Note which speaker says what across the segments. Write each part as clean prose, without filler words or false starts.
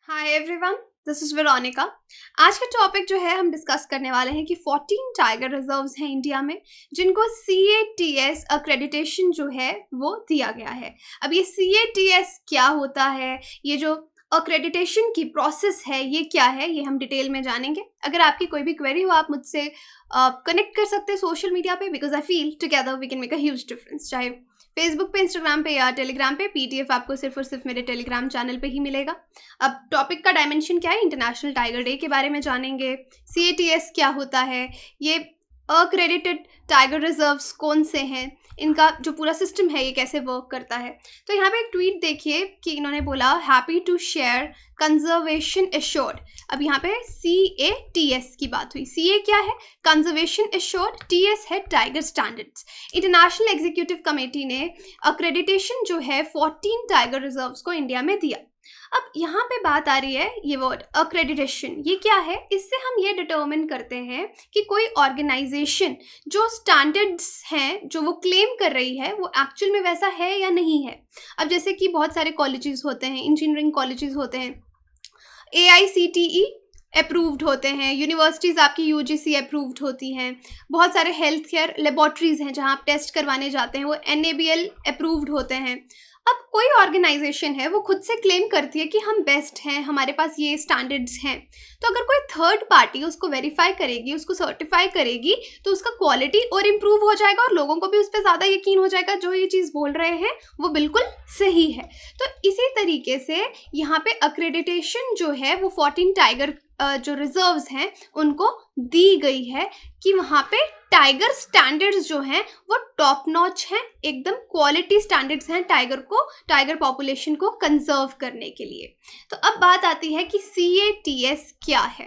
Speaker 1: Hi everyone, this is Veronica. आज का topic जो है हम डिस्कस करने वाले हैं कि 14 टाइगर रिजर्व्स हैं इंडिया में जिनको CATS अक्रेडिटेशन जो है वो दिया गया है। अब ये CATS क्या होता है, ये जो अक्रेडिटेशन की प्रोसेस है ये क्या है, ये हम डिटेल में जानेंगे। अगर आपकी कोई भी क्वेरी हो आप मुझसे कनेक्ट कर सकते हैं सोशल मीडिया पे, because I feel together we can make a huge difference. चाहे फेसबुक पे, इंस्टाग्राम पे या टेलीग्राम पे, PDF आपको सिर्फ और सिर्फ मेरे टेलीग्राम चैनल पे ही मिलेगा। अब टॉपिक का डायमेंशन क्या है, इंटरनेशनल टाइगर डे के बारे में जानेंगे, CATS क्या होता है, ये अक्रेडिटेड टाइगर रिजर्व्स कौन से हैं, इनका जो पूरा सिस्टम है ये कैसे वर्क करता है। तो यहाँ पे एक ट्वीट देखिए कि इन्होंने बोला happy to share conservation assured. अब यहाँ पे CATS की बात हुई। CA क्या है? Conservation assured. TS है tiger standards. International executive committee ने अक्रेडिटेशन जो है 14 टाइगर रिजर्व्स को इंडिया में दिया। अब यहाँ पे बात आ रही है ये वर्ड अक्रेडिटेशन, ये क्या है? इससे हम ये डिटर्मिन करते हैं कि कोई ऑर्गेनाइजेशन जो स्टैंडर्ड्स हैं जो वो क्लेम कर रही है वो एक्चुअल में वैसा है या नहीं है। अब जैसे कि बहुत सारे कॉलेजेस होते हैं, इंजीनियरिंग कॉलेजेस होते हैं, AICTE अप्रूव्ड होते हैं, यूनिवर्सिटीज़ आपकी UGC अप्रूव्ड होती हैं, बहुत सारे हेल्थ केयर लेबॉर्ट्रीज़ हैं जहां आप टेस्ट करवाने जाते हैं, वो NABL अप्रूव्ड होते हैं। अब कोई ऑर्गेनाइजेशन है वो खुद से क्लेम करती है कि हम बेस्ट हैं, हमारे पास ये स्टैंडर्ड्स हैं, तो अगर कोई थर्ड पार्टी उसको वेरीफाई करेगी, उसको सर्टिफाई करेगी, तो उसका क्वालिटी और इम्प्रूव हो जाएगा और लोगों को भी उस पर ज़्यादा यकीन हो जाएगा जो ये चीज़ बोल रहे हैं वो बिल्कुल सही है। तो इसी तरीके से यहाँ पे अक्रेडिटेशन जो है वो 14 टाइगर जो रिजर्व्स हैं उनको दी गई है कि वहाँ पे टाइगर स्टैंडर्ड्स जो हैं वो टॉप नॉच हैं, एकदम क्वालिटी स्टैंडर्ड्स हैं टाइगर पॉपुलेशन को कंजर्व करने के लिए। तो अब बात आती है कि CATS क्या है।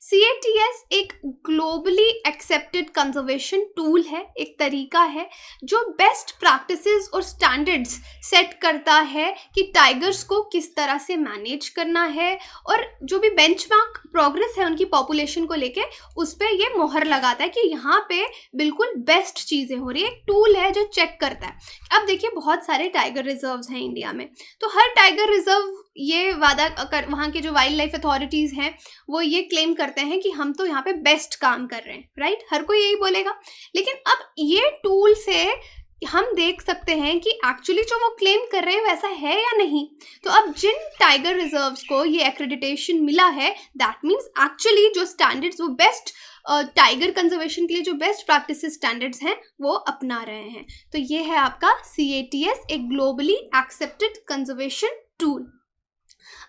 Speaker 1: CATS एक ग्लोबली एक्सेप्टेड कंजर्वेशन टूल है, एक तरीका है जो बेस्ट प्रैक्टिसेस और स्टैंडर्ड्स सेट करता है कि टाइगर्स को किस तरह से मैनेज करना है, और जो भी बेंचमार्क प्रोग्रेस है उनकी पॉपुलेशन को लेके उस पर ये मोहर लगाता है कि यहाँ पे बिल्कुल बेस्ट चीज़ें हो रही है। एक टूल है जो चेक करता है। अब देखिए बहुत सारे टाइगर रिजर्व्स हैं इंडिया में, तो हर टाइगर रिजर्व ये वादा कर, वहाँ के जो वाइल्ड लाइफ अथॉरिटीज़ हैं वो ये क्लेम करते हैं कि हम तो यहाँ पे बेस्ट काम कर रहे हैं, राइट? हर कोई यही बोलेगा। लेकिन अब ये टूल से हम देख सकते हैं कि एक्चुअली जो वो क्लेम कर रहे हैं वैसा है या नहीं। तो अब जिन टाइगर रिजर्व्स को ये एक्रेडिटेशन मिला है, दैट मीन्स एक्चुअली जो स्टैंडर्ड्स वो बेस्ट टाइगर कंजर्वेशन के लिए जो बेस्ट प्रैक्टिस स्टैंडर्ड्स हैं वो अपना रहे हैं। तो ये है आपका CATS, एक ग्लोबली एक्सेप्टेड कंजर्वेशन टूल।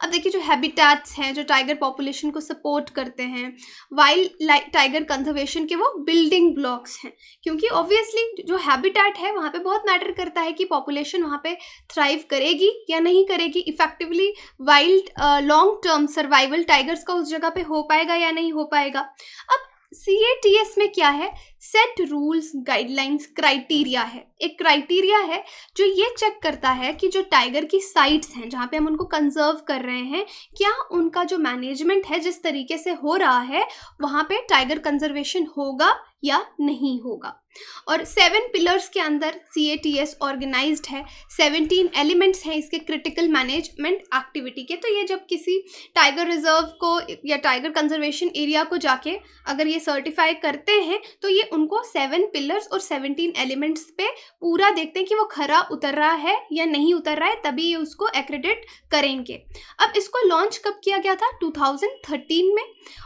Speaker 1: अब देखिए जो हैबिटेट्स हैं जो टाइगर पॉपुलेशन को सपोर्ट करते हैं, वाइल्ड टाइगर कंजर्वेशन के वो बिल्डिंग ब्लॉक्स हैं, क्योंकि ऑब्वियसली जो हैबिटेट है वहाँ पे बहुत मैटर करता है कि पॉपुलेशन वहाँ पे थ्राइव करेगी या नहीं करेगी, effectively wild long term survival tigers का उस जगह पे हो पाएगा या नहीं हो पाएगा। अब CATS में क्या है? सेट रूल्स, गाइडलाइंस, क्राइटेरिया है। एक क्राइटेरिया है जो ये चेक करता है कि जो टाइगर की साइट्स हैं जहाँ पे हम उनको कंजर्व कर रहे हैं, क्या उनका जो मैनेजमेंट है जिस तरीके से हो रहा है वहाँ पे टाइगर कंजर्वेशन होगा या नहीं होगा। और 7 पिलर्स के अंदर CATS ऑर्गेनाइज्ड है। 17 एलिमेंट्स हैं इसके क्रिटिकल मैनेजमेंट एक्टिविटी के। तो ये जब किसी टाइगर रिजर्व को या टाइगर कंजर्वेशन एरिया को जाके अगर ये सर्टिफाई करते हैं तो ये उनको 7 पिलर्स और 17 एलिमेंट्स पे पूरा देखते हैं कि वो खरा उतर रहा है या नहीं उतर रहा है, तभी ये उसको एक्रेडिट करेंगे। अब इसको लॉन्च कब किया गया था? 2013 में।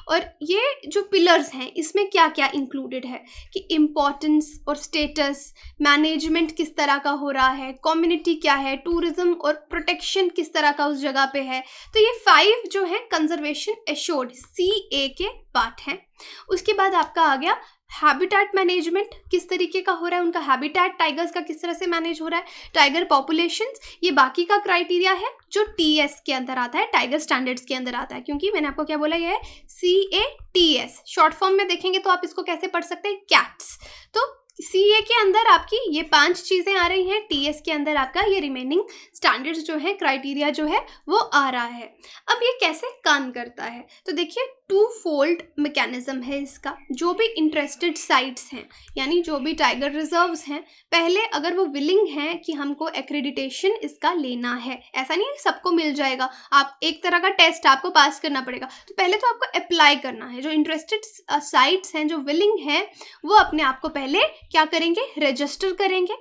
Speaker 1: और ये जो पिलर्स हैं इसमें क्या क्या इंक्लूडेड है कि इम्पोर्टेंस और स्टेटस, मैनेजमेंट किस तरह का हो रहा है, कम्युनिटी क्या है, टूरिज्म और प्रोटेक्शन किस तरह का उस जगह पे है। तो ये 5 जो है कंजर्वेशन एश्योर्ड CA के पार्ट हैं। उसके बाद आपका आ गया हैबिटेट मैनेजमेंट, किस तरीके का हो रहा है, उनका हैबिटेट टाइगर्स का किस तरह से मैनेज हो रहा है, टाइगर पॉपुलेशंस, ये बाकी का क्राइटेरिया है जो TS के अंदर आता है, टाइगर स्टैंडर्ड्स के अंदर आता है। क्योंकि मैंने आपको क्या बोला, ये है CATS, शॉर्ट फॉर्म में देखेंगे तो आप इसको कैसे पढ़ सकते हैं, कैट्स। तो CA के अंदर आपकी ये 5 चीज़ें आ रही हैं, TS के अंदर आपका ये रिमेनिंग स्टैंडर्ड्स जो है, क्राइटेरिया जो है वो आ रहा है। अब ये कैसे काम करता है? तो देखिए टू फोल्ड मैकेनिज्म है इसका। जो भी इंटरेस्टेड साइट्स हैं, यानी जो भी टाइगर रिजर्व्स हैं, पहले अगर वो विलिंग हैं कि हमको एक्रेडिटेशन इसका लेना है, ऐसा नहीं है सबको मिल जाएगा, आप एक तरह का टेस्ट आपको पास करना पड़ेगा, तो पहले तो आपको अप्लाई करना है। जो इंटरेस्टेड साइट्स हैं, जो विलिंग हैं, वो अपने आप को पहले क्या करेंगे, रजिस्टर करेंगे,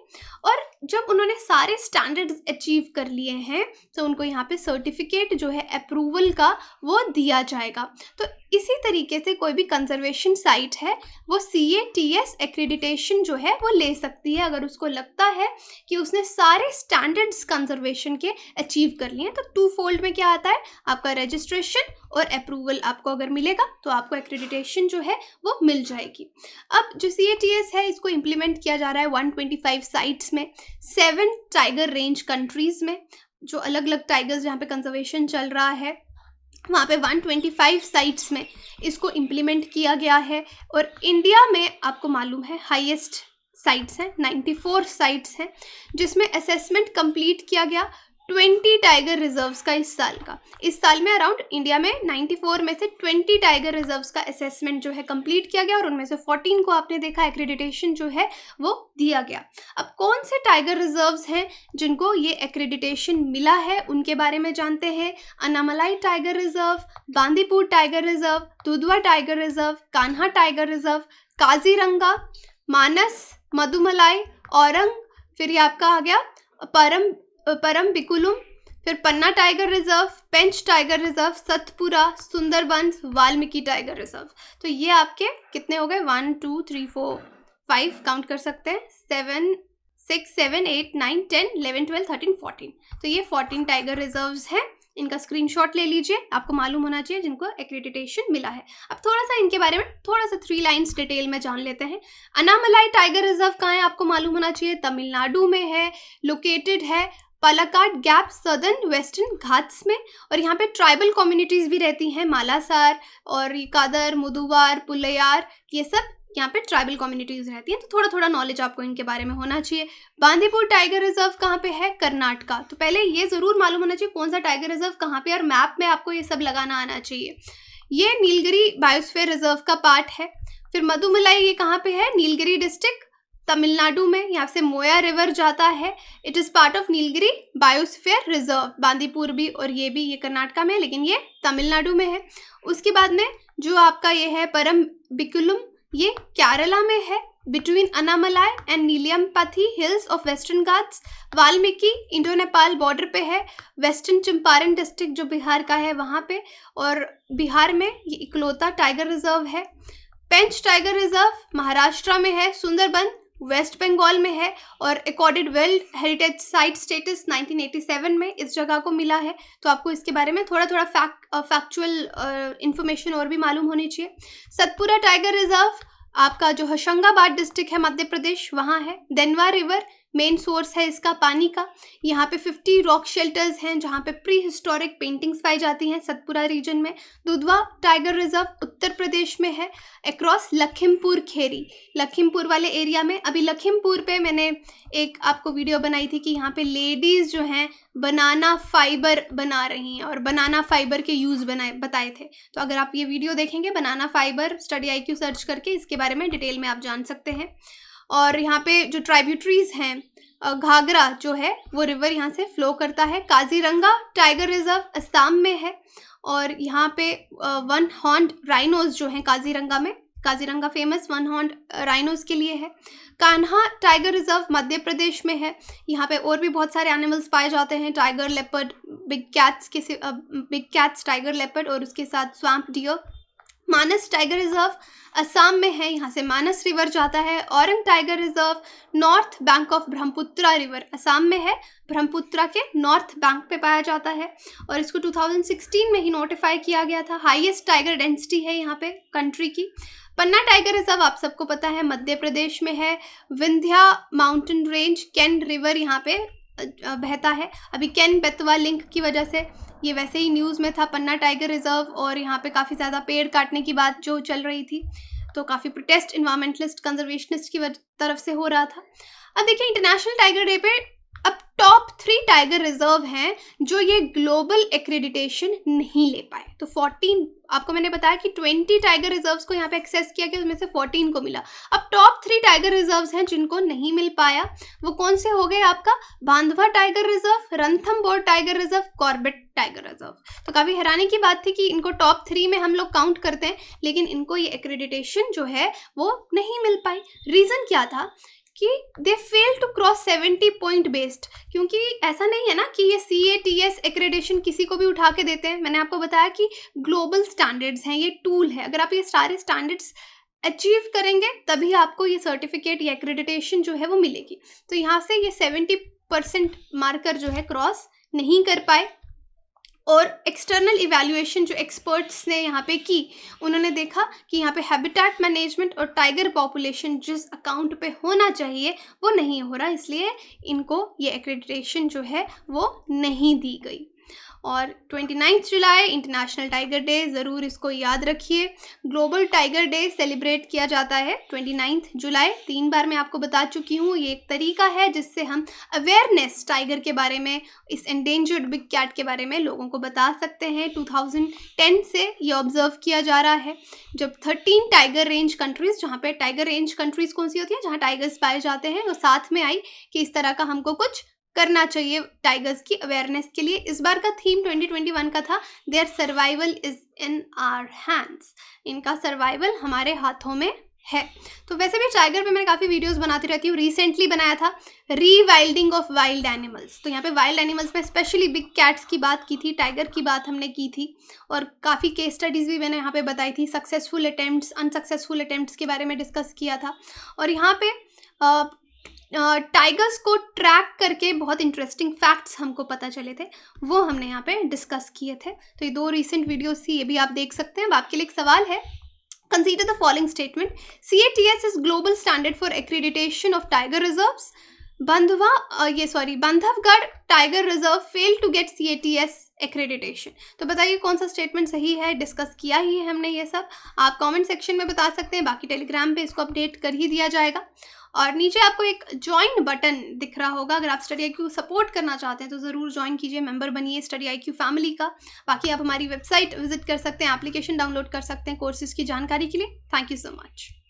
Speaker 1: और जब उन्होंने सारे स्टैंडर्ड्स अचीव कर लिए हैं तो उनको यहाँ पे सर्टिफिकेट जो है अप्रूवल का वो दिया जाएगा। तो इसी तरीके से कोई भी कंजर्वेशन साइट है वो CATS एक्रेडिटेशन जो है वो ले सकती है अगर उसको लगता है कि उसने सारे स्टैंडर्ड्स कंजर्वेशन के अचीव कर लिए हैं। तो टू फोल्ड में क्या आता है, आपका रजिस्ट्रेशन और अप्रूवल आपको अगर मिलेगा तो आपको एक्रेडिटेशन जो है वो मिल जाएगी। अब जो CATS है इसको इम्प्लीमेंट किया जा रहा है 125 साइट्स में, 7 टाइगर रेंज कंट्रीज़ में, जो अलग अलग टाइगर्स जहाँ पे कंजर्वेशन चल रहा है वहाँ पे 125 साइट्स में इसको इम्प्लीमेंट किया गया है। और इंडिया में आपको मालूम है हाईएस्ट साइट्स हैं, 94 साइट्स हैं, जिसमें असेसमेंट कंप्लीट किया गया 20 टाइगर रिजर्व्स का इस साल में अराउंड इंडिया में 94 में से 20 टाइगर रिजर्व्स का असेसमेंट जो है कंप्लीट किया गया और उनमें से 14 को आपने देखा एक्रेडिटेशन जो है वो दिया गया। अब कौन से टाइगर रिजर्व्स हैं जिनको ये एक्रेडिटेशन मिला है उनके बारे में जानते हैं। Annamalai tiger reserve, Bandipur tiger reserve, Dudhwa tiger reserve, Kanha tiger reserve, Kaziranga, Manas, Mudumalai, Orang, फिर ये आपका आ गया परम्बिकुलम, फिर Panna tiger reserve, Pench tiger reserve, Satpura, Sundarbans, Valmiki tiger reserve. तो ये आपके कितने हो गए, 1 2 3 4 5 काउंट कर सकते हैं, 7 6 7 8 9 10 11 12 13 14। तो ये 14 टाइगर रिजर्व्स हैं। इनका स्क्रीनशॉट ले लीजिए, आपको मालूम होना चाहिए जिनको एक्रेडिटेशन मिला है। अब थोड़ा सा इनके बारे में थोड़ा सा 3 लाइन्स डिटेल में जान लेते हैं। अन्नामलाई टाइगर रिजर्व कहाँ है आपको मालूम होना चाहिए, तमिलनाडु में है, लोकेटेड है Palakkad gap southern western Ghats में, और यहाँ पे ट्राइबल कम्युनिटीज़ भी रहती हैं, मालासार और कादर, मुदुवार, पुलैयार, ये सब यहाँ पे ट्राइबल कम्युनिटीज़ रहती हैं। तो थोड़ा थोड़ा नॉलेज आपको इनके बारे में होना चाहिए। बांदीपुर टाइगर रिजर्व कहाँ पे है, कर्नाटका। तो पहले ये ज़रूर मालूम होना चाहिए कौन सा टाइगर रिजर्व कहाँ पे, और मैप में आपको ये सब लगाना आना चाहिए। ये नीलगिरी बायोस्फीयर रिजर्व का पार्ट है। फिर मधुमलाई ये कहाँ पे है, नीलगिरी डिस्ट्रिक्ट तमिलनाडु में, यहाँ से मोया रिवर जाता है। It is part of Nilgiri biosphere reserve. Bandipur भी और ये भी, ये कर्नाटका में है लेकिन ये तमिलनाडु में है। उसके बाद में जो आपका ये है परम्बिकुलम, ये केरला में है, between Annamalai and Nelliampathy hills of western ghats. Valmiki Indo Nepal border पे है, वेस्टर्न चंपारण डिस्ट्रिक्ट जो बिहार का है वहाँ पे, और बिहार में ये इकलौता टाइगर रिजर्व है। पेंच टाइगर रिजर्व महाराष्ट्र में है, सुंदरबन वेस्ट बंगाल में है, और accorded world heritage site status 1987 में इस जगह को मिला है। तो आपको इसके बारे में थोड़ा थोड़ा फैक्चुअल इंफॉर्मेशन और भी मालूम होनी चाहिए। सतपुरा टाइगर रिजर्व आपका जो होशंगाबाद डिस्ट्रिक्ट है मध्य प्रदेश वहाँ है। देनवा रिवर मेन सोर्स है इसका पानी का। यहाँ पे 50 रॉक शेल्टर्स हैं जहाँ पे प्री हिस्टोरिक पेंटिंग्स पाई जाती हैं सतपुरा रीजन में। दुधवा टाइगर रिजर्व उत्तर प्रदेश में है, अक्रॉस लखीमपुर खेरी, लखीमपुर वाले एरिया में। अभी लखीमपुर पे मैंने एक आपको वीडियो बनाई थी कि यहाँ पे लेडीज़ जो हैं बनाना फाइबर बना रही हैं और बनाना फाइबर के यूज़ बताए थे। तो अगर आप ये वीडियो देखेंगे बनाना फाइबर स्टडी IQ सर्च करके इसके बारे में डिटेल में आप जान सकते हैं। और यहाँ पे जो ट्राइब्यूटरीज हैं, घाघरा जो है वो रिवर यहाँ से फ्लो करता है। काजीरंगा टाइगर रिजर्व असम में है, और यहाँ पे 1 हॉर्न्ड राइनोज जो हैं काजीरंगा में, काजीरंगा फेमस 1 हॉर्न्ड राइनोज के लिए है। कान्हा टाइगर रिजर्व मध्य प्रदेश में है। यहाँ पे और भी बहुत सारे एनिमल्स पाए जाते हैं, tiger leopard, big cats tiger leopard, और उसके साथ स्वैम्प डियर। मानस टाइगर रिजर्व असम में है, यहाँ से मानस रिवर जाता है। Orang tiger reserve north bank of Brahmaputra river Assam में है, ब्रह्मपुत्रा के नॉर्थ बैंक पे पाया जाता है, और इसको 2016 में ही नोटिफाई किया गया था। हाईएस्ट टाइगर डेंसिटी है यहाँ पे कंट्री की। पन्ना टाइगर रिजर्व आप सबको पता है मध्य प्रदेश में है। विंध्या माउंटेन रेंज केन रिवर यहाँ पे बहता है। अभी केन बेतवा लिंक की वजह से ये वैसे ही न्यूज़ में था पन्ना टाइगर रिजर्व, और यहाँ पे काफ़ी ज़्यादा पेड़ काटने की बात जो चल रही थी, तो काफ़ी प्रोटेस्ट इन्वायरमेंटलिस्ट कंजर्वेशनिस्ट की तरफ से हो रहा था। अब देखिए इंटरनेशनल टाइगर डे पे अब टॉप 3 टाइगर रिजर्व हैं जो ये ग्लोबल एक्रेडिटेशन नहीं ले पाए। तो 14, आपको मैंने बताया कि 20 टाइगर रिजर्व्स को यहाँ पे एक्सेस किया गया, उसमें से 14 को मिला। अब टॉप 3 टाइगर रिजर्व्स हैं जिनको नहीं मिल पाया, वो कौन से हो गए आपका? Bandhava tiger reserve, Ranthambore tiger reserve, Corbett tiger reserve. तो काफ़ी हैरानी की बात थी कि इनको टॉप 3 में हम लोग काउंट करते हैं, लेकिन इनको ये एक्रेडिटेशन जो है वो नहीं मिल पाई। रीज़न क्या था कि they fail to cross 70 point based, क्योंकि ऐसा नहीं है ना कि ये CATS एक्रेडिटेशन किसी को भी उठा के देते हैं। मैंने आपको बताया कि ग्लोबल स्टैंडर्ड्स हैं, ये टूल है। अगर आप ये सारे स्टैंडर्ड्स अचीव करेंगे तभी आपको ये सर्टिफिकेट या एक्रेडिटेशन जो है वो मिलेगी। तो यहाँ से ये 70% मार्कर जो है क्रॉस नहीं कर पाए। और एक्सटर्नल इवैल्यूएशन जो एक्सपर्ट्स ने यहाँ पे की, उन्होंने देखा कि यहाँ पे हैबिटेट मैनेजमेंट और टाइगर पॉपुलेशन जिस अकाउंट पे होना चाहिए वो नहीं हो रहा, इसलिए इनको ये एक्रेडिटेशन जो है वो नहीं दी गई। और 29 जुलाई इंटरनेशनल टाइगर डे, ज़रूर इसको याद रखिए। ग्लोबल टाइगर डे सेलिब्रेट किया जाता है 29 जुलाई। 3 बार मैं आपको बता चुकी हूँ, ये एक तरीका है जिससे हम अवेयरनेस टाइगर के बारे में, इस एंडेंजर्ड बिग कैट के बारे में लोगों को बता सकते हैं। 2010 से ये ऑब्जर्व किया जा रहा है, जब 13 टाइगर रेंज कंट्रीज़, जहाँ पे टाइगर रेंज कंट्रीज़ कौन सी होती है, जहाँ टाइगर्स पाए जाते हैं, वो साथ में आई कि इस तरह का हमको कुछ करना चाहिए टाइगर्स की अवेयरनेस के लिए। इस बार का थीम 2021 का था their survival is in our hands, इनका सर्वाइवल हमारे हाथों में है। तो वैसे भी टाइगर पे मैं काफ़ी वीडियोस बनाती रहती हूँ। रिसेंटली बनाया था रीवाइल्डिंग ऑफ वाइल्ड एनिमल्स, तो यहाँ पे वाइल्ड एनिमल्स में स्पेशली बिग कैट्स की बात की थी, टाइगर की बात हमने की थी, और काफ़ी केस स्टडीज़ भी मैंने यहाँ पे बताई थी। सक्सेसफुल अटेम्प्ट्स, अनसक्सेसफुल अटेम्प्ट्स के बारे में डिस्कस किया था। और यहाँ पे टाइगर्स को ट्रैक करके बहुत इंटरेस्टिंग फैक्ट्स हमको पता चले थे, वो हमने यहाँ पे डिस्कस किए थे। तो ये 2 रिसेंट वीडियोस थी, ये भी आप देख सकते हैं। आपके लिए एक सवाल है, consider the following statement, CATS is global standard for accreditation of tiger reserves, Bandhavgarh tiger reserve fail to get CATS accreditation. तो बताइए कौन सा स्टेटमेंट सही है, डिस्कस किया ही है हमने ये सब। आप कमेंट सेक्शन में बता सकते हैं, बाकी टेलीग्राम पे इसको अपडेट कर ही दिया जाएगा। और नीचे आपको एक ज्वाइन बटन दिख रहा होगा, अगर आप स्टडी IQ सपोर्ट करना चाहते हैं तो ज़रूर ज्वाइन कीजिए, मेंबर बनिए स्टडी IQ फैमिली का। बाकी आप हमारी वेबसाइट विजिट कर सकते हैं, एप्लीकेशन डाउनलोड कर सकते हैं कोर्सेज़ की जानकारी के लिए। Thank you so much.